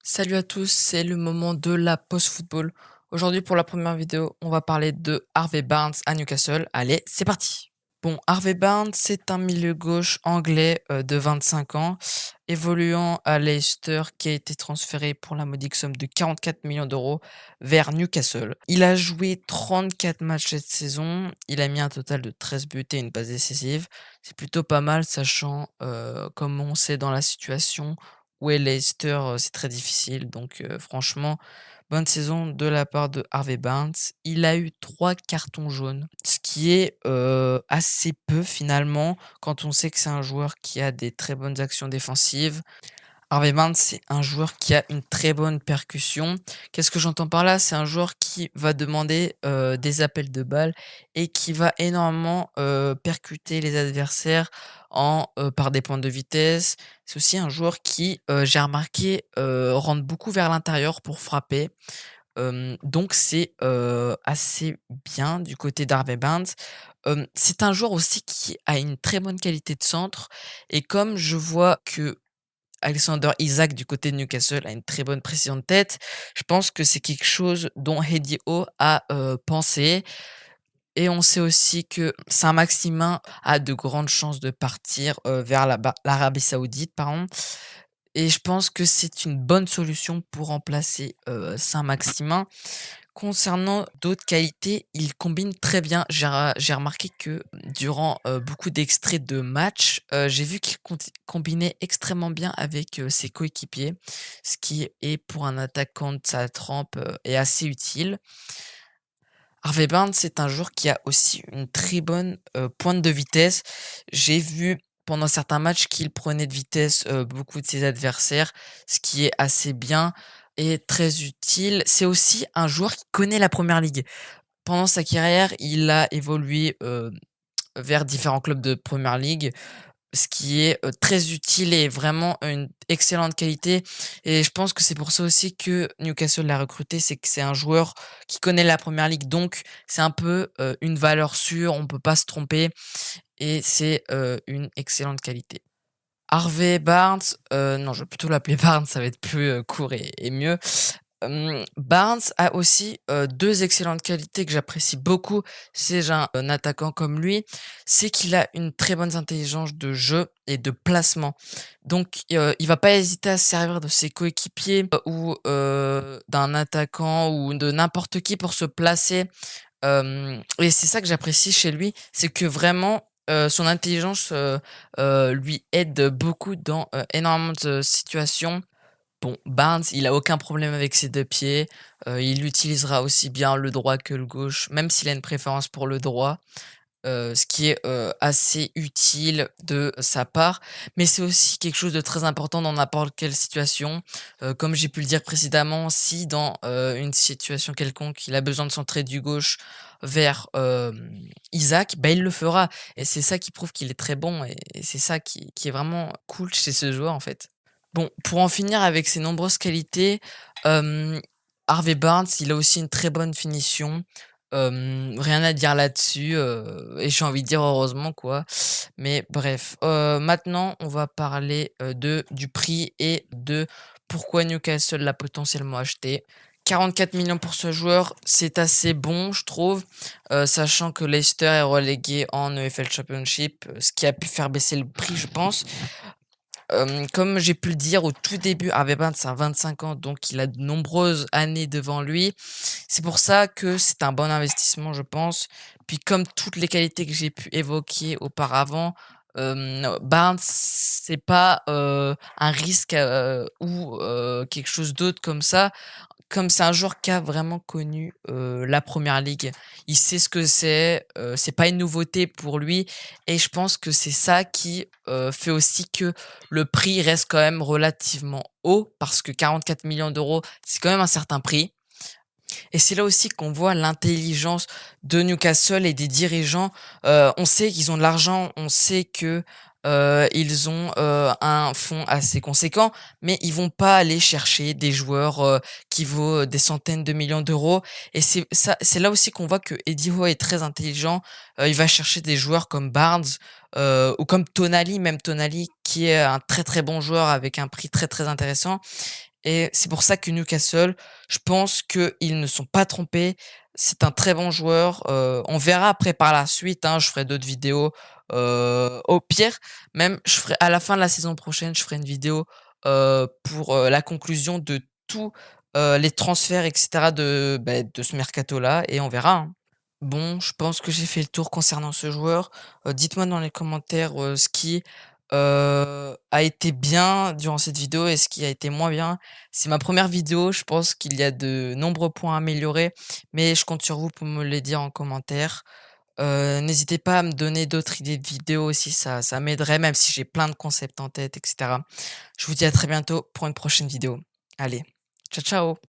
Salut à tous, c'est le moment de la pause football. Aujourd'hui, pour la première vidéo, on va parler de Harvey Barnes à Newcastle. Allez, c'est parti. Bon, Harvey Barnes, c'est un milieu gauche anglais de 25 ans, évoluant à Leicester, qui a été transféré pour la modique somme de 44 millions d'euros vers Newcastle. Il a joué 34 matchs cette saison, il a mis un total de 13 buts et une passe décisive. C'est plutôt pas mal, sachant, comme on sait dans la situation, ouais, Leicester, c'est très difficile donc franchement, bonne saison de la part de Harvey Barnes. Il a eu 3 cartons jaunes, ce qui est, assez peu finalement quand on sait que c'est un joueur qui a des très bonnes actions défensives. Harvey Barnes, c'est un joueur qui a une très bonne percussion. Qu'est-ce que j'entends par là? C'est un joueur qui va demander, des appels de balles et qui va énormément, percuter les adversaires par des pointes de vitesse. C'est aussi un joueur qui, j'ai remarqué, rentre beaucoup vers l'intérieur pour frapper. Donc c'est, assez bien du côté d'Harvey Barnes. C'est un joueur aussi qui a une très bonne qualité de centre et comme je vois que Alexander Isak du côté de Newcastle a une très bonne précision de tête. Je pense que c'est quelque chose dont Eddie Howe a, pensé et on sait aussi que Saint-Maximin a de grandes chances de partir, vers l'Arabie Saoudite, pardon, et je pense que c'est une bonne solution pour remplacer, Saint-Maximin. Concernant d'autres qualités, il combine très bien. J'ai remarqué que durant, beaucoup d'extraits de matchs, j'ai vu qu'il combinait extrêmement bien avec, ses coéquipiers, ce qui est pour un attaquant de sa trempe, est assez utile. Harvey Barnes, c'est un joueur qui a aussi une très bonne, pointe de vitesse. J'ai vu pendant certains matchs qu'il prenait de vitesse, beaucoup de ses adversaires, ce qui est assez bien et très utile. C'est aussi un joueur qui connaît la Première Ligue. Pendant sa carrière, il a évolué, vers différents clubs de Première Ligue, ce qui est, très utile et vraiment une excellente qualité et je pense que c'est pour ça aussi que Newcastle l'a recruté, c'est que c'est un joueur qui connaît la Première Ligue, donc c'est un peu, une valeur sûre, on peut pas se tromper et c'est, une excellente qualité. Harvey Barnes, non, je vais plutôt l'appeler Barnes, ça va être plus, court et mieux. Barnes a aussi, 2 excellentes qualités que j'apprécie beaucoup chez un attaquant comme lui, c'est qu'il a une très bonne intelligence de jeu et de placement. Donc, il va pas hésiter à se servir de ses coéquipiers, ou, d'un attaquant ou de n'importe qui pour se placer, et c'est ça que j'apprécie chez lui, c'est que vraiment, son intelligence, lui aide beaucoup dans, énormément de situations. Bon, Barnes, il a aucun problème avec ses 2 pieds, il utilisera aussi bien le droit que le gauche, même s'il a une préférence pour le droit, ce qui est, assez utile de sa part. Mais c'est aussi quelque chose de très important dans n'importe quelle situation. Comme j'ai pu le dire précédemment, si dans, une situation quelconque, il a besoin de centrer du gauche vers, Isaac, bah, il le fera et c'est ça qui prouve qu'il est très bon et c'est ça qui est vraiment cool chez ce joueur, en fait. Bon, pour en finir avec ses nombreuses qualités, hem, Harvey Barnes, il a aussi une très bonne finition. Rien à dire là-dessus, et j'ai envie de dire heureusement quoi. Mais bref, maintenant on va parler, du prix et de pourquoi Newcastle l'a potentiellement acheté. 44 millions pour ce joueur, c'est assez bon je trouve, sachant que Leicester est relégué en EFL Championship, ce qui a pu faire baisser le prix je pense. Comme j'ai pu le dire au tout début, Harvey Barnes a 25 ans, donc il a de nombreuses années devant lui. C'est pour ça que c'est un bon investissement, je pense. Puis comme toutes les qualités que j'ai pu évoquer auparavant, Barnes, c'est pas, un risque, ou, quelque chose d'autre comme ça. Comme c'est un joueur qui a vraiment connu, la Première Ligue, il sait ce que c'est pas une nouveauté pour lui et je pense que c'est ça qui, fait aussi que le prix reste quand même relativement haut parce que 44 millions d'euros, c'est quand même un certain prix et c'est là aussi qu'on voit l'intelligence de Newcastle et des dirigeants. On sait qu'ils ont de l'argent, on sait que, ils ont, un fonds assez conséquent, mais ils vont pas aller chercher des joueurs, qui vaut des centaines de millions d'euros et c'est là aussi qu'on voit que Eddie Howe est très intelligent. Il va chercher des joueurs comme Barnes, ou comme Tonali, même Tonali qui est un très, très bon joueur avec un prix très, très intéressant et c'est pour ça que Newcastle, je pense qu'ils ne sont pas trompés. C'est un très bon joueur, on verra après par la suite, hein, je ferai d'autres vidéos, au pire, même je ferai à la fin de la saison prochaine, je ferai une vidéo, pour, la conclusion de tous, les transferts et cetera de ce mercato-là et on verra, hein. Bon, je pense que j'ai fait le tour concernant ce joueur. Dites-moi dans les commentaires, ce qui, a été bien durant cette vidéo et ce qui a été moins bien. C'est ma première vidéo, je pense qu'il y a de nombreux points à améliorer, mais je compte sur vous pour me les dire en commentaire. N'hésitez pas à me donner d'autres idées de vidéos aussi, ça m'aiderait, même si j'ai plein de concepts en tête et cetera. Je vous dis à très bientôt pour une prochaine vidéo. Allez, ciao, ciao!